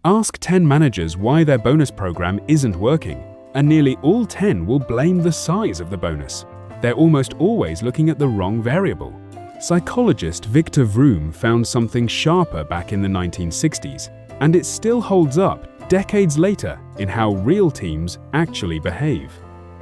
Ask 10 managers why their bonus program isn't working, and nearly all 10 will blame the size of the bonus. They're almost always looking at the wrong variable. Psychologist Victor Vroom found something sharper back in the 1960s, and it still holds up decades later in how real teams actually behave.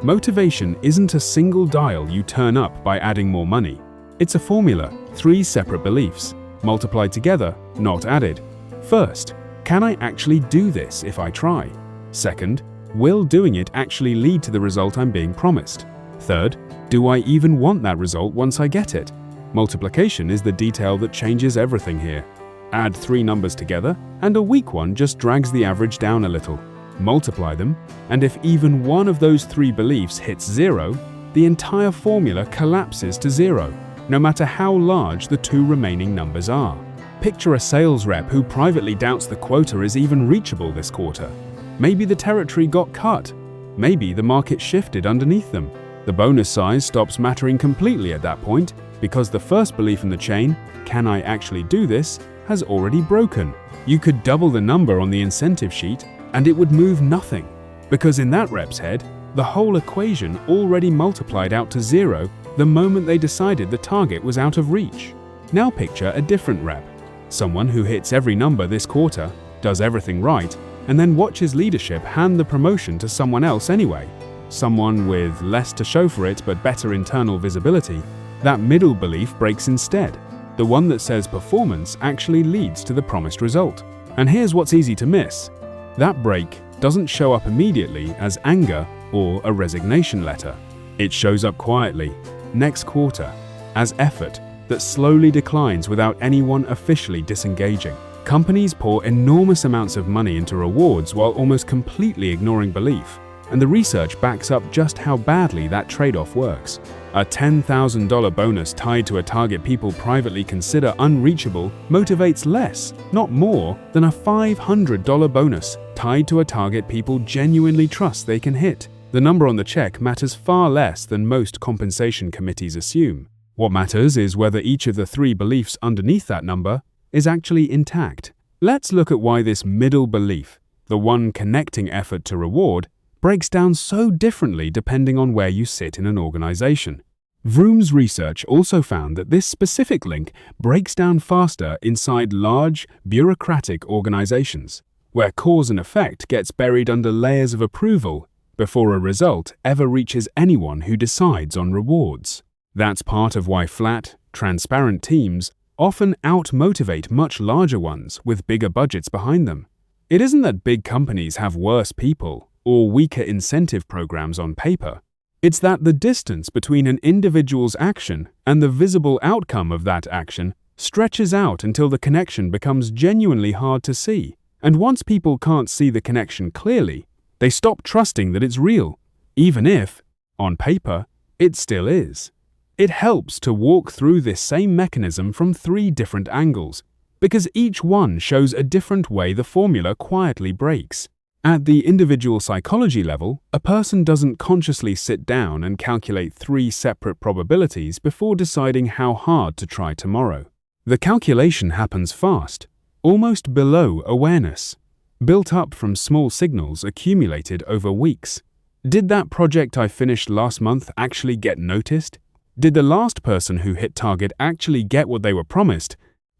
Motivation isn't a single dial you turn up by adding more money. It's a formula, 3 separate beliefs, multiplied together, not added. First, can I actually do this if I try? Second, will doing it actually lead to the result I'm being promised? Third, do I even want that result once I get it? Multiplication is the detail that changes everything here. Add 3 numbers together, and a weak one just drags the average down a little. Multiply them, and if even one of those 3 beliefs hits 0, the entire formula collapses to 0, no matter how large the 2 remaining numbers are. Picture a sales rep who privately doubts the quota is even reachable this quarter. Maybe the territory got cut. Maybe the market shifted underneath them. The bonus size stops mattering completely at that point because the first belief in the chain, can I actually do this, has already broken. You could double the number on the incentive sheet and it would move nothing, because in that rep's head, the whole equation already multiplied out to 0 the moment they decided the target was out of reach. Now picture a different rep, someone who hits every number this quarter, does everything right, and then watches leadership hand the promotion to someone else anyway. Someone with less to show for it but better internal visibility. That middle belief breaks instead, the one that says performance actually leads to the promised result. And here's what's easy to miss. That break doesn't show up immediately as anger or a resignation letter. It shows up quietly, next quarter, as effort that slowly declines without anyone officially disengaging. Companies pour enormous amounts of money into rewards while almost completely ignoring belief, and the research backs up just how badly that trade-off works. A $10,000 bonus tied to a target people privately consider unreachable motivates less, not more, than a $500 bonus tied to a target people genuinely trust they can hit. The number on the check matters far less than most compensation committees assume. What matters is whether each of the 3 beliefs underneath that number is actually intact. Let's look at why this middle belief, the one connecting effort to reward, breaks down so differently depending on where you sit in an organization. Vroom's research also found that this specific link breaks down faster inside large, bureaucratic organizations, where cause and effect gets buried under layers of approval before a result ever reaches anyone who decides on rewards. That's part of why flat, transparent teams often out-motivate much larger ones with bigger budgets behind them. It isn't that big companies have worse people or weaker incentive programs on paper. It's that the distance between an individual's action and the visible outcome of that action stretches out until the connection becomes genuinely hard to see. And once people can't see the connection clearly, they stop trusting that it's real, even if, on paper, it still is. It helps to walk through this same mechanism from 3 different angles, because each one shows a different way the formula quietly breaks. At the individual psychology level, a person doesn't consciously sit down and calculate 3 separate probabilities before deciding how hard to try tomorrow. The calculation happens fast, almost below awareness, built up from small signals accumulated over weeks. Did that project I finished last month actually get noticed? Did the last person who hit target actually get what they were promised?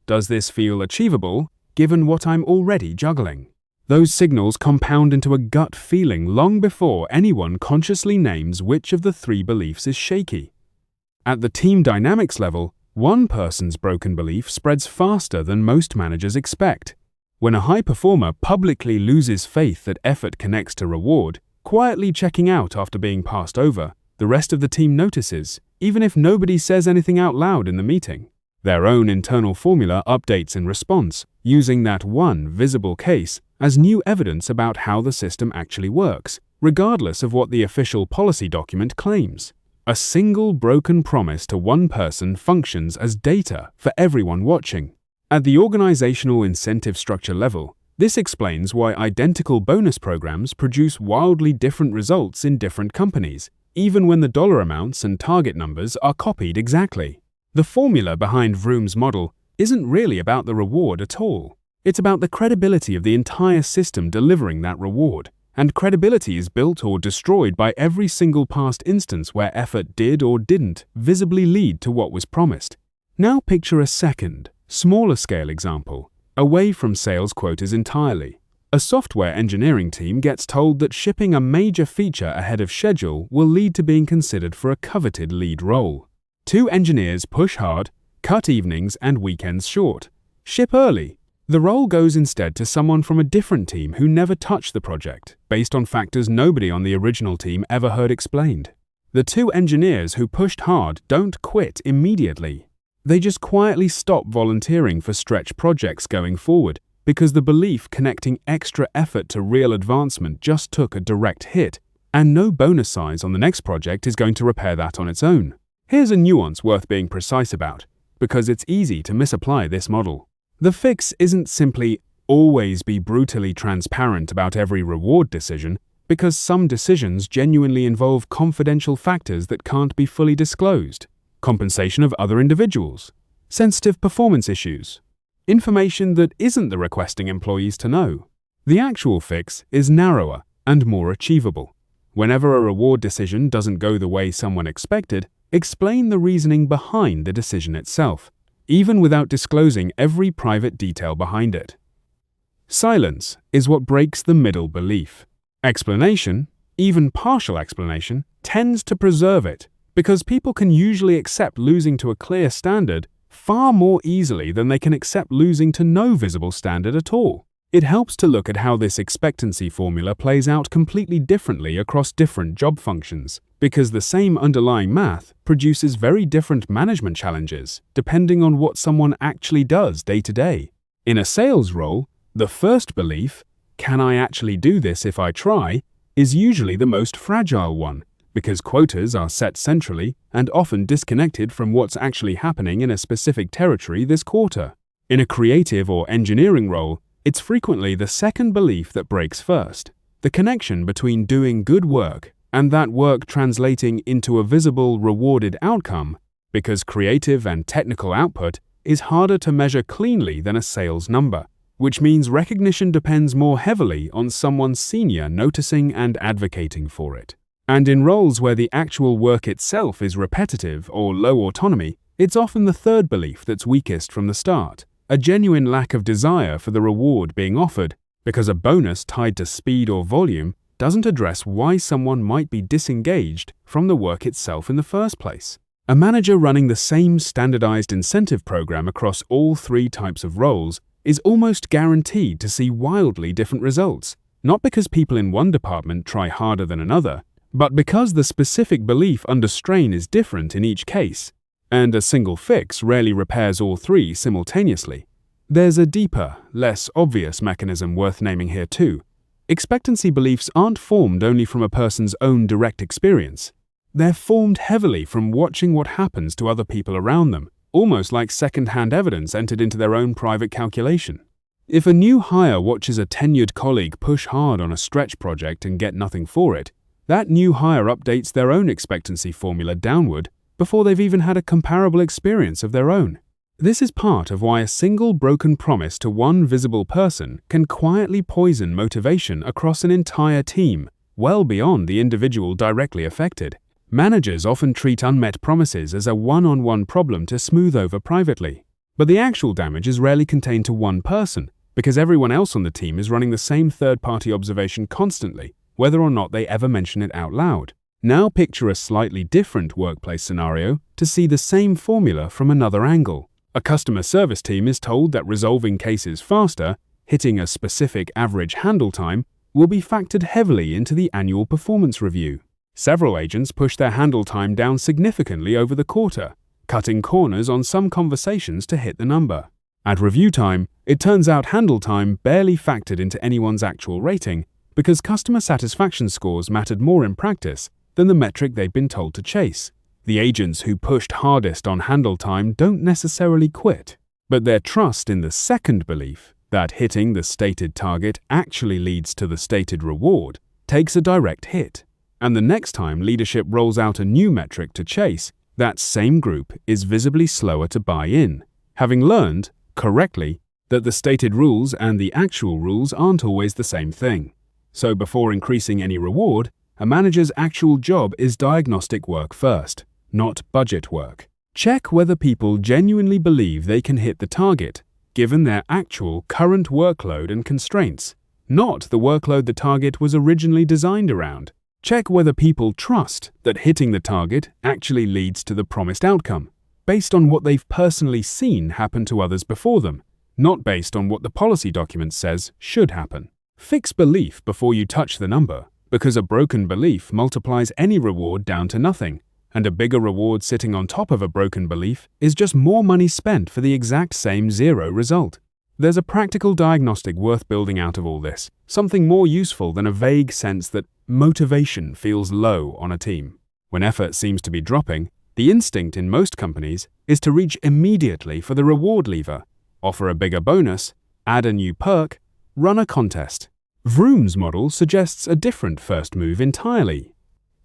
Does this feel achievable, given what I'm already juggling? Those signals compound into a gut feeling long before anyone consciously names which of the 3 beliefs is shaky. At the team dynamics level, one person's broken belief spreads faster than most managers expect. When a high performer publicly loses faith that effort connects to reward, quietly checking out after being passed over, the rest of the team notices, even if nobody says anything out loud in the meeting. Their own internal formula updates in response, using that one visible case as new evidence about how the system actually works, regardless of what the official policy document claims. A single broken promise to one person functions as data for everyone watching. At the organizational incentive structure level, this explains why identical bonus programs produce wildly different results in different companies, even when the dollar amounts and target numbers are copied exactly. The formula behind Vroom's model isn't really about the reward at all. It's about the credibility of the entire system delivering that reward. And credibility is built or destroyed by every single past instance where effort did or didn't visibly lead to what was promised. Now picture a second, smaller scale example, away from sales quotas entirely. A software engineering team gets told that shipping a major feature ahead of schedule will lead to being considered for a coveted lead role. 2 engineers push hard, cut evenings and weekends short. Ship early. The role goes instead to someone from a different team who never touched the project, based on factors nobody on the original team ever heard explained. The 2 engineers who pushed hard don't quit immediately. They just quietly stop volunteering for stretch projects going forward because the belief connecting extra effort to real advancement just took a direct hit, and no bonus size on the next project is going to repair that on its own. Here's a nuance worth being precise about, because it's easy to misapply this model. The fix isn't simply always be brutally transparent about every reward decision, because some decisions genuinely involve confidential factors that can't be fully disclosed. Compensation of other individuals, sensitive performance issues, information that isn't the requesting employees to know. The actual fix is narrower and more achievable. Whenever a reward decision doesn't go the way someone expected, explain the reasoning behind the decision itself, even without disclosing every private detail behind it. Silence is what breaks the middle belief. Explanation, even partial explanation, tends to preserve it, because people can usually accept losing to a clear standard far more easily than they can accept losing to no visible standard at all. It helps to look at how this expectancy formula plays out completely differently across different job functions, because the same underlying math produces very different management challenges depending on what someone actually does day to day. In a sales role, the first belief, "Can I actually do this if I try?" is usually the most fragile one, because quotas are set centrally and often disconnected from what's actually happening in a specific territory this quarter. In a creative or engineering role, it's frequently the second belief that breaks first, the connection between doing good work and that work translating into a visible, rewarded outcome, because creative and technical output is harder to measure cleanly than a sales number, which means recognition depends more heavily on someone senior noticing and advocating for it. And in roles where the actual work itself is repetitive or low autonomy, it's often the third belief that's weakest from the start, a genuine lack of desire for the reward being offered, because a bonus tied to speed or volume doesn't address why someone might be disengaged from the work itself in the first place. A manager running the same standardized incentive program across all 3 types of roles is almost guaranteed to see wildly different results, not because people in one department try harder than another, but because the specific belief under strain is different in each case, and a single fix rarely repairs all 3 simultaneously. There's a deeper, less obvious mechanism worth naming here too. Expectancy beliefs aren't formed only from a person's own direct experience. They're formed heavily from watching what happens to other people around them, almost like second-hand evidence entered into their own private calculation. If a new hire watches a tenured colleague push hard on a stretch project and get nothing for it, that new hire updates their own expectancy formula downward before they've even had a comparable experience of their own. This is part of why a single broken promise to one visible person can quietly poison motivation across an entire team, well beyond the individual directly affected. Managers often treat unmet promises as a one-on-one problem to smooth over privately, but the actual damage is rarely contained to one person, because everyone else on the team is running the same third-party observation constantly, whether or not they ever mention it out loud. Now picture a slightly different workplace scenario to see the same formula from another angle. A customer service team is told that resolving cases faster, hitting a specific average handle time, will be factored heavily into the annual performance review. Several agents push their handle time down significantly over the quarter, cutting corners on some conversations to hit the number. At review time, it turns out handle time barely factored into anyone's actual rating, because customer satisfaction scores mattered more in practice than the metric they'd been told to chase. The agents who pushed hardest on handle time don't necessarily quit, but their trust in the second belief, that hitting the stated target actually leads to the stated reward, takes a direct hit. And the next time leadership rolls out a new metric to chase, that same group is visibly slower to buy in, having learned, correctly, that the stated rules and the actual rules aren't always the same thing. So before increasing any reward, a manager's actual job is diagnostic work first, not budget work. Check whether people genuinely believe they can hit the target, given their actual current workload and constraints, not the workload the target was originally designed around. Check whether people trust that hitting the target actually leads to the promised outcome, based on what they've personally seen happen to others before them, not based on what the policy document says should happen. Fix belief before you touch the number, because a broken belief multiplies any reward down to nothing, and a bigger reward sitting on top of a broken belief is just more money spent for the exact same zero result. There's a practical diagnostic worth building out of all this, something more useful than a vague sense that motivation feels low on a team. When effort seems to be dropping, the instinct in most companies is to reach immediately for the reward lever, offer a bigger bonus, add a new perk, run a contest. Vroom's model suggests a different first move entirely.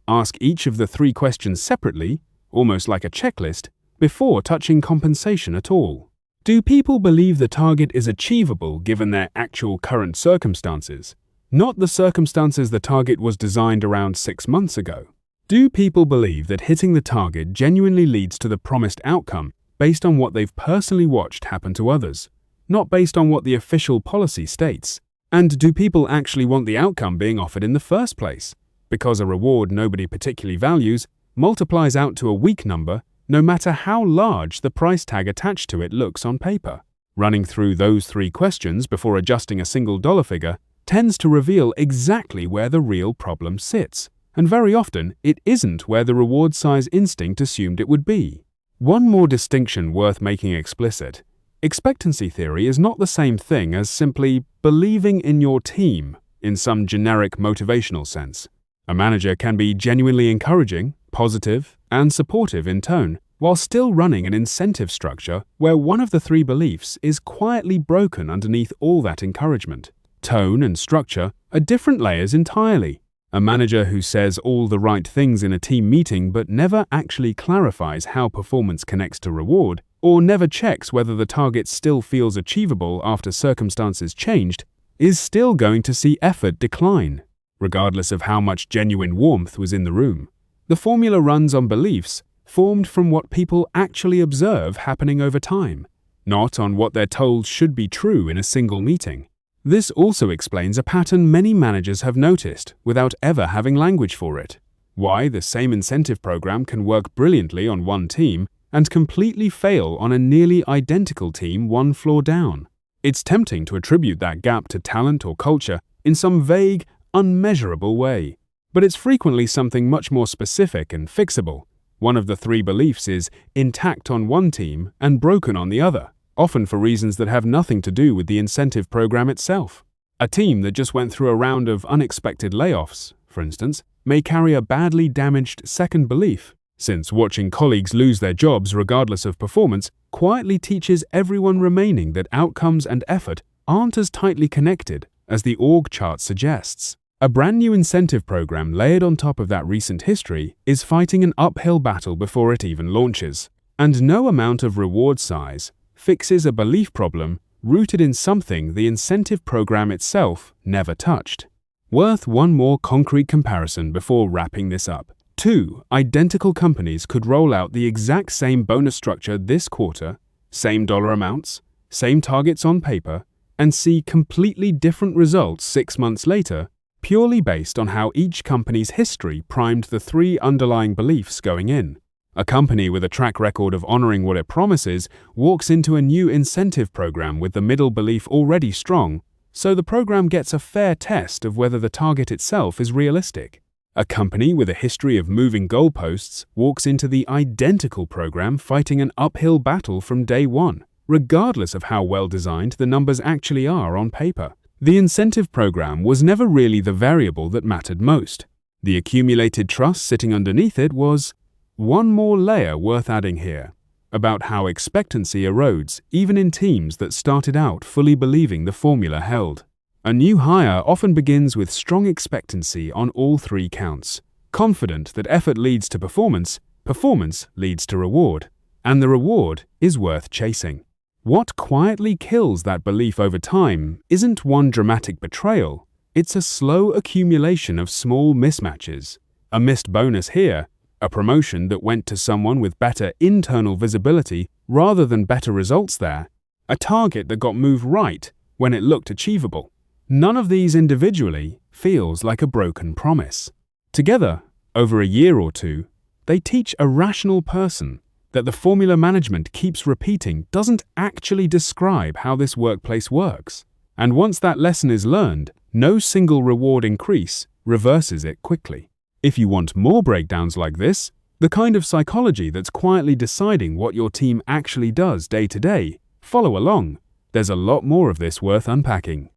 Ask each of the 3 questions separately, almost like a checklist, before touching compensation at all. Do people believe the target is achievable given their actual current circumstances, not the circumstances the target was designed around 6 months ago? Do people believe that hitting the target genuinely leads to the promised outcome based on what they've personally watched happen to others, not based on what the official policy states? And do people actually want the outcome being offered in the first place? Because a reward nobody particularly values multiplies out to a weak number, no matter how large the price tag attached to it looks on paper. Running through those 3 questions before adjusting a single dollar figure tends to reveal exactly where the real problem sits, and very often it isn't where the reward size instinct assumed it would be. One more distinction worth making explicit. Expectancy theory is not the same thing as simply believing in your team in some generic motivational sense. A manager can be genuinely encouraging, positive, and supportive in tone, while still running an incentive structure where one of the 3 beliefs is quietly broken underneath all that encouragement. Tone and structure are different layers entirely. A manager who says all the right things in a team meeting but never actually clarifies how performance connects to reward, or never checks whether the target still feels achievable after circumstances changed, is still going to see effort decline, regardless of how much genuine warmth was in the room. The formula runs on beliefs formed from what people actually observe happening over time, not on what they're told should be true in a single meeting. This also explains a pattern many managers have noticed without ever having language for it. Why the same incentive program can work brilliantly on one team and completely fail on a nearly identical team 1 floor down. It's tempting to attribute that gap to talent or culture in some vague, unmeasurable way, but it's frequently something much more specific and fixable. One of the 3 beliefs is intact on one team and broken on the other, often for reasons that have nothing to do with the incentive program itself. A team that just went through a round of unexpected layoffs, for instance, may carry a badly damaged second belief, since watching colleagues lose their jobs regardless of performance quietly teaches everyone remaining that outcomes and effort aren't as tightly connected as the org chart suggests. A brand new incentive program layered on top of that recent history is fighting an uphill battle before it even launches, and no amount of reward size fixes a belief problem rooted in something the incentive program itself never touched. Worth one more concrete comparison before wrapping this up. 2 identical companies could roll out the exact same bonus structure this quarter, same dollar amounts, same targets on paper, and see completely different results 6 months later, purely based on how each company's history primed the 3 underlying beliefs going in. A company with a track record of honoring what it promises walks into a new incentive program with the middle belief already strong, so the program gets a fair test of whether the target itself is realistic. A company with a history of moving goalposts walks into the identical program fighting an uphill battle from day one, regardless of how well designed the numbers actually are on paper. The incentive program was never really the variable that mattered most. The accumulated trust sitting underneath it was one more layer worth adding here, about how expectancy erodes even in teams that started out fully believing the formula held. A new hire often begins with strong expectancy on all 3 counts, confident that effort leads to performance, performance leads to reward, and the reward is worth chasing. What quietly kills that belief over time isn't one dramatic betrayal, it's a slow accumulation of small mismatches. A missed bonus here, a promotion that went to someone with better internal visibility rather than better results there, a target that got moved right when it looked achievable. None of these individually feels like a broken promise. Together, over a year or two, they teach a rational person that the formula management keeps repeating doesn't actually describe how this workplace works. And once that lesson is learned, no single reward increase reverses it quickly. If you want more breakdowns like this, the kind of psychology that's quietly deciding what your team actually does day to day, follow along. There's a lot more of this worth unpacking.